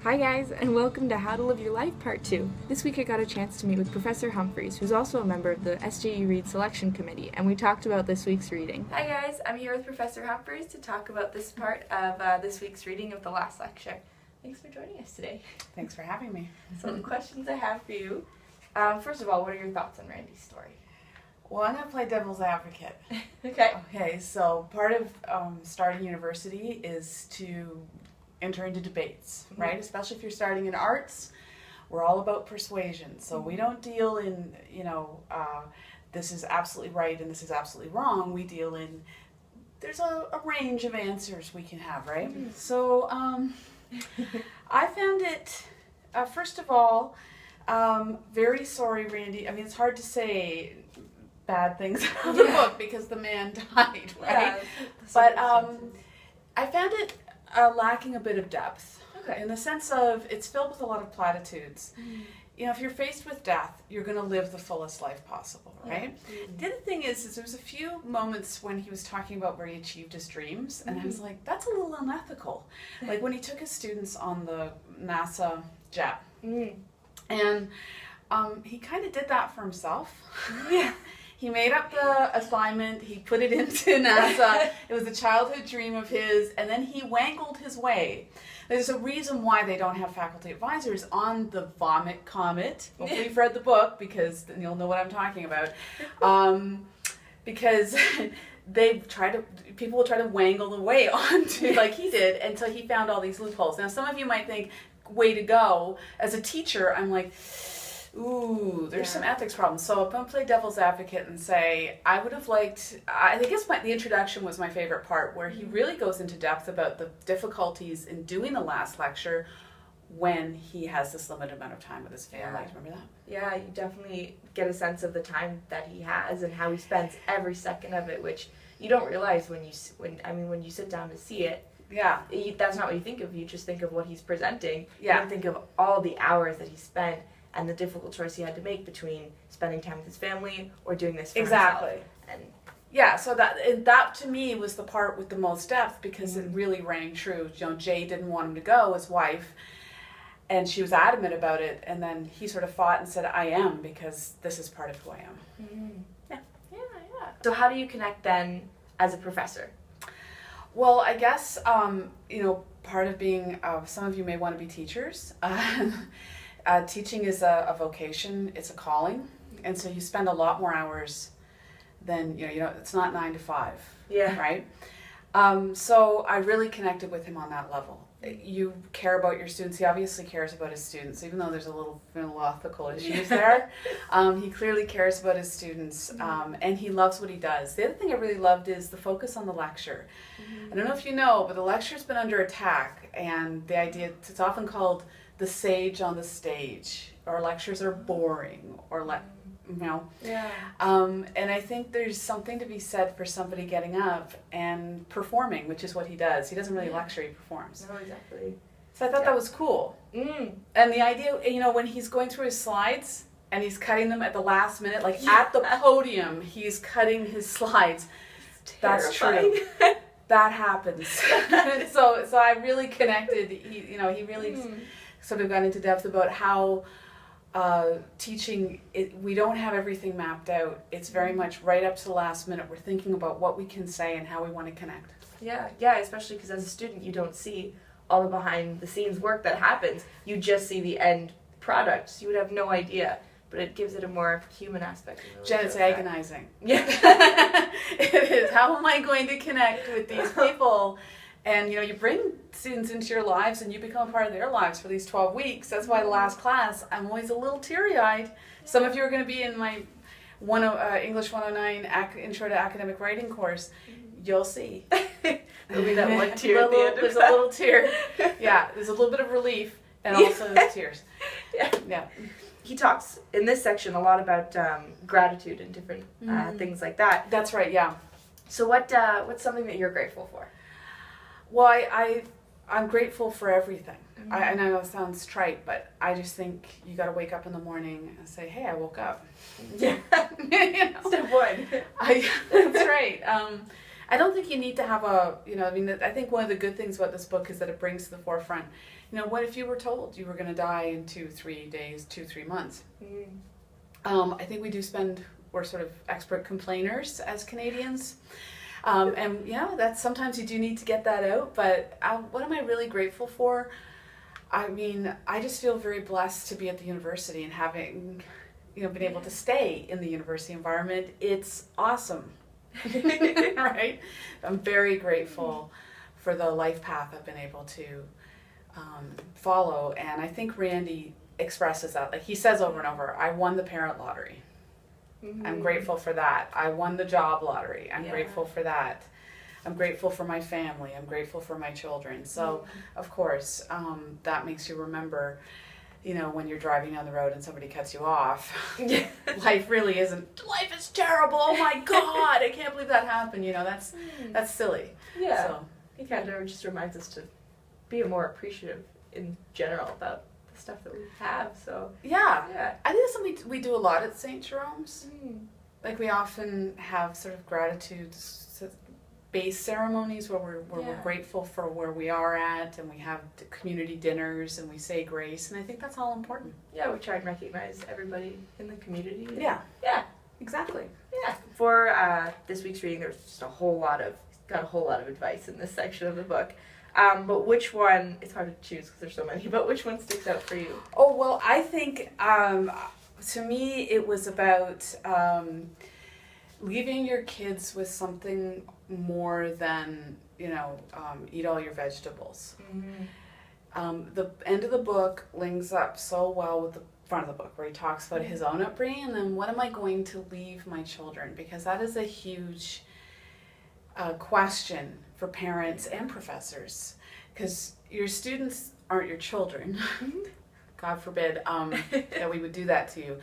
Hi guys, and welcome to How to Live Your Life Part 2. This week I got a chance to meet with Professor Humphreys, who's also a member of the SJU Read Selection Committee, and we talked about this week's reading. Hi guys, I'm here with Professor Humphreys to talk about this part of this week's reading of the last lecture. Thanks for joining us today. Thanks for having me. So the questions I have for you, first of all, what are your thoughts on Randy's story? Well, I'm going to play devil's advocate. Okay. Okay, so part of starting university is to enter into debates, right? Especially if you're starting in arts, we're all about persuasion. So we don't deal in, this is absolutely right and this is absolutely wrong. We deal in, there's a range of answers we can have, right? So I found it, first of all, very sorry, Randy. I mean, it's hard to say bad things about the book because the man died, right? But I found it lacking a bit of depth. Okay. In the sense of it's filled with a lot of platitudes. You know, if you're faced with death, you're going to live the fullest life possible, right? The other thing is there was a few moments when he was talking about where he achieved his dreams, and I was like, that's a little unethical. Like when he took his students on the NASA jet, and he kind of did that for himself. Yeah. He made up the assignment, he put it into NASA, it was a childhood dream of his, and then he wangled his way. There's a reason why they don't have faculty advisors on the Vomit Comet. Hopefully you've read the book, because then you'll know what I'm talking about. Because people will try to wangle the way onto, like he did, until he found all these loopholes. Now some of you might think, way to go. As a teacher, I'm like, ooh, there's some ethics problems. So I'm going to play devil's advocate and say, I would have liked, I guess the introduction was my favorite part, where he really goes into depth about the difficulties in doing the last lecture when he has this limited amount of time with his family. Remember that? Yeah, you definitely get a sense of the time that he has and how he spends every second of it, which you don't realize when you sit down to see it. Yeah. That's not what you think of. You just think of what he's presenting. Yeah. You don't think of all the hours that he spent and the difficult choice he had to make between spending time with his family or doing this for himself. And yeah, so that to me was the part with the most depth, because it really rang true. You know, Jay didn't want him to go, his wife, and she was adamant about it, and then he sort of fought and said, I am, because this is part of who I am. Yeah. So how do you connect then as a professor? Well, I guess, part of being, some of you may want to be teachers. Teaching is a vocation, it's a calling, and so you spend a lot more hours than, it's not 9 to 5, right? So I really connected with him on that level. You care about your students, he obviously cares about his students, even though there's a little philosophical issues there. He clearly cares about his students, and he loves what he does. The other thing I really loved is the focus on the lecture. I don't know if you know, but the lecture's been under attack, and the idea, it's often called the sage on the stage, or lectures are boring, or and I think there's something to be said for somebody getting up and performing, which is what he does. He doesn't really lecture, he performs. No, exactly. So I thought that was cool. And the idea, when he's going through his slides and he's cutting them at the last minute, like at the podium, he's cutting his slides. That's true. That happens. so I really connected. He really sort of got into depth about how teaching, we don't have everything mapped out. It's very much right up to the last minute. We're thinking about what we can say and how we want to connect. Yeah, especially because as a student you don't see all the behind the scenes work that happens. You just see the end product. So you would have no idea, but it gives it a more human aspect. Jen, it's agonizing. Yeah. It is. How am I going to connect with these people? And, you bring students into your lives and you become a part of their lives for these 12 weeks. That's why the last class, I'm always a little teary-eyed. Some of you are going to be in my English 109 Intro to Academic Writing course. You'll see. There'll be that one tear at the end. There's a little tear. Yeah, there's a little bit of relief and also there's tears. Yeah. He talks in this section a lot about gratitude and different things like that. That's right, yeah. So what's something that you're grateful for? Well, I'm grateful for everything. I know it sounds trite, but I just think you got to wake up in the morning and say, hey, I woke up. Yeah. Step one. That's right. I don't think you need to have a, I mean, I think one of the good things about this book is that it brings to the forefront, what if you were told you were going to die in 2-3 days, 2-3 months? I think we're sort of expert complainers as Canadians. And that's sometimes you do need to get that out, but what am I really grateful for? I mean, I just feel very blessed to be at the university and having, been able to stay in the university environment. It's awesome, right? I'm very grateful for the life path I've been able to follow, and I think Randy expresses that. Like he says over and over, I won the parent lottery. I'm grateful for that. I won the job lottery. I'm grateful for that. I'm grateful for my family. I'm grateful for my children. So, of course, that makes you remember, when you're driving down the road and somebody cuts you off, life really isn't, life is terrible. Oh my God, I can't believe that happened. That's silly. Yeah. So, it kind of just reminds us to be more appreciative in general about the stuff that we have. So yeah. I think that's something we do a lot at St. Jerome's. Like we often have sort of gratitude-based ceremonies where we're grateful for where we are at, and we have community dinners and we say grace, and I think that's all important. Yeah, we try and recognize everybody in the community. Yeah, exactly. Yeah. For this week's reading, there's just got a whole lot of advice in this section of the book. But which one, it's hard to choose because there's so many, but which one sticks out for you? Oh, well, I think, to me, it was about leaving your kids with something more than, eat all your vegetables. The end of the book links up so well with the front of the book, where he talks about his own upbringing, and then what am I going to leave my children? Because that is a huge question for parents and professors, because your students aren't your children. God forbid that we would do that to you.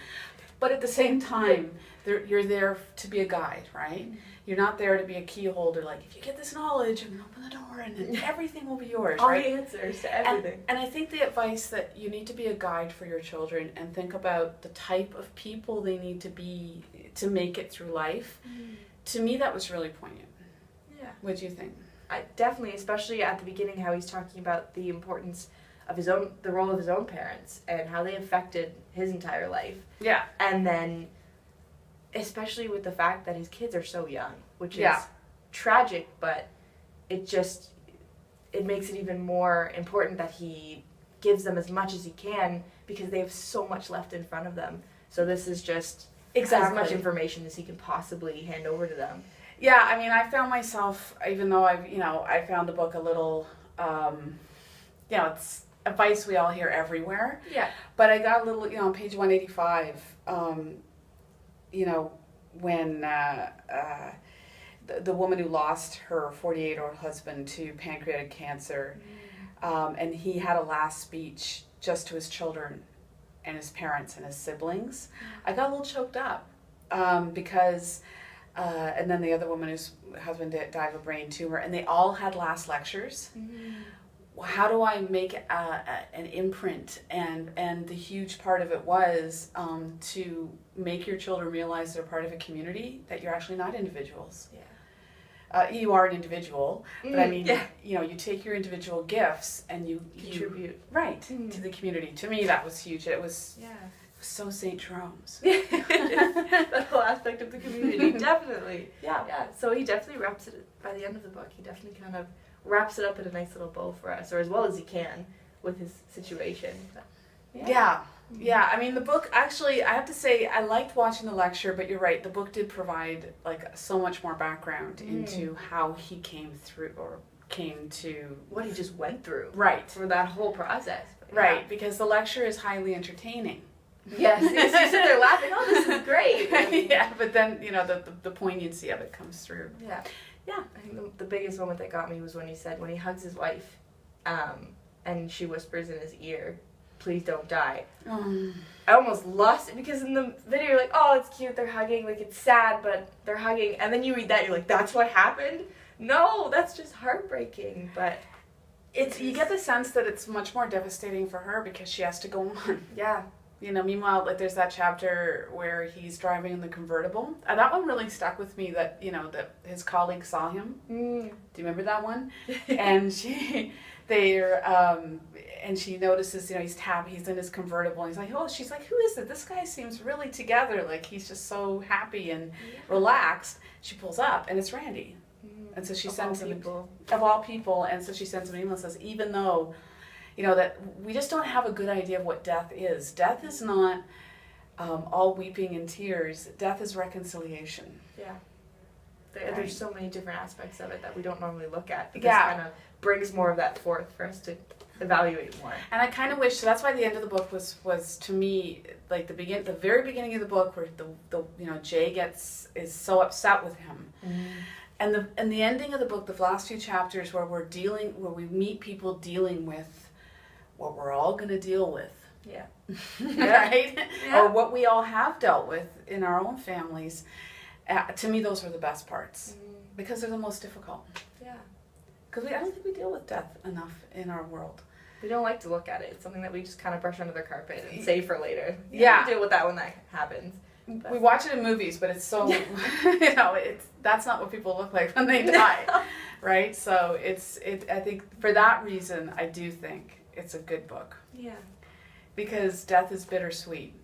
But at the same time, you're there to be a guide, right? You're not there to be a key holder, like, if you get this knowledge, I'm going to open the door and everything will be yours, all right? the answers to everything. And I think the advice that you need to be a guide for your children and think about the type of people they need to be to make it through life, to me that was really poignant. Yeah. What do you think? I definitely, especially at the beginning, how he's talking about the importance of the role of his own parents and how they affected his entire life. Yeah. And then, especially with the fact that his kids are so young, which is tragic, but it makes it even more important that he gives them as much as he can, because they have so much left in front of them. So this is just as much information as he can possibly hand over to them. Yeah, I mean, I found myself, even though I found the book a little, it's advice we all hear everywhere. Yeah. But I got a little, on page 185, when the woman who lost her 48-year-old husband to pancreatic cancer, and he had a last speech just to his children and his parents and his siblings, I got a little choked up because... and then the other woman whose husband died of a brain tumor, and they all had last lectures. How do I make an imprint? And the huge part of it was to make your children realize they're part of a community, that you're actually not individuals. Yeah. You are an individual, but I mean, you take your individual gifts and you contribute to the community. To me, that was huge. It was so St. Jerome's. That whole aspect of the community, definitely. Yeah. So he definitely wraps it, by the end of the book, he definitely kind of wraps it up in a nice little bow for us, or as well as he can with his situation. But, yeah. I mean, the book, actually, I have to say, I liked watching the lecture, but you're right, the book did provide so much more background into how he came to what he just went through. Right. For that whole process. Right, because the lecture is highly entertaining. Yes, you sit there laughing, oh, this is great. Yeah, but then, the poignancy of it comes through. Yeah. I think the biggest moment that got me was when he hugs his wife, and she whispers in his ear, please don't die. I almost lost it, because in the video you're like, oh, it's cute, they're hugging, like it's sad, but they're hugging, and then you read that, you're like, that's what happened? No, that's just heartbreaking, but... You get the sense that it's much more devastating for her because she has to go on. Yeah. You know, meanwhile, like there's that chapter where he's driving in the convertible. That one really stuck with me. That you know that his colleague saw him. Do you remember that one? And she notices, you know, he's in his convertible, and he's like, oh, she's like, who is it? This guy seems really together. Like he's just so happy and relaxed. She pulls up, and it's Randy. And so she sends him of all people, and so she sends him an email and says, even though, you know, that we just don't have a good idea of what death is. Death is not all weeping and tears. Death is reconciliation. Yeah. There's so many different aspects of it that we don't normally look at. This Yeah. kind of brings more of that forth for us to evaluate more. And I kind of wish, so that's why the end of the book was to me like the very beginning of the book where the you know Jay is so upset with him. And the ending of the book, the last few chapters where we meet people dealing with what we're all going to deal with. Yeah. Right? Yeah. Or what we all have dealt with in our own families. To me, those are the best parts because they're the most difficult. Yeah. Because I don't think we deal with death enough in our world. We don't like to look at it. It's something that we just kind of brush under the carpet and save for later. Yeah. We deal with that when that happens. But We watch it in movies, but it's so, you know, that's not what people look like when they die, right? So I think for that reason, I do think it's a good book. Yeah. Because death is bittersweet.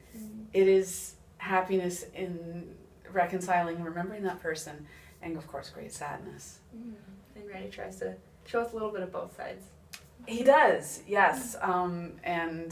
It is happiness in reconciling and remembering that person, and of course, great sadness. And Randy tries to show us a little bit of both sides. He does, yes, and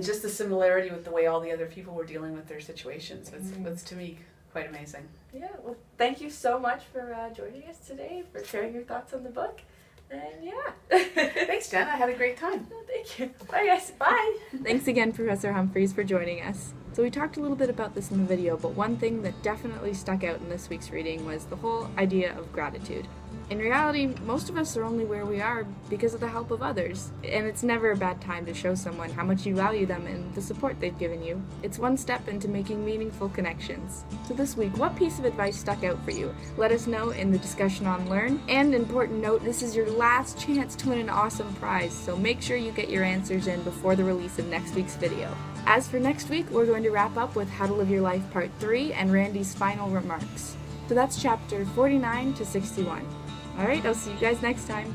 just the similarity with the way all the other people were dealing with their situations was to me quite amazing. Yeah, well, thank you so much for joining us today, for sharing your thoughts on the book. And yeah. Thanks, Jen. I had a great time. Oh, thank you. Bye, guys. Bye. Thanks again, Professor Humphreys, for joining us. So we talked a little bit about this in the video, but one thing that definitely stuck out in this week's reading was the whole idea of gratitude. In reality, most of us are only where we are because of the help of others, and it's never a bad time to show someone how much you value them and the support they've given you. It's one step into making meaningful connections. So this week, what piece of advice stuck out for you? Let us know in the discussion on Learn, and important note, this is your last chance to win an awesome prize, so make sure you get your answers in before the release of next week's video. As for next week, we're going to wrap up with How to Live Your Life Part 3 and Randy's final remarks. So that's chapter 49 to 61. Alright, I'll see you guys next time.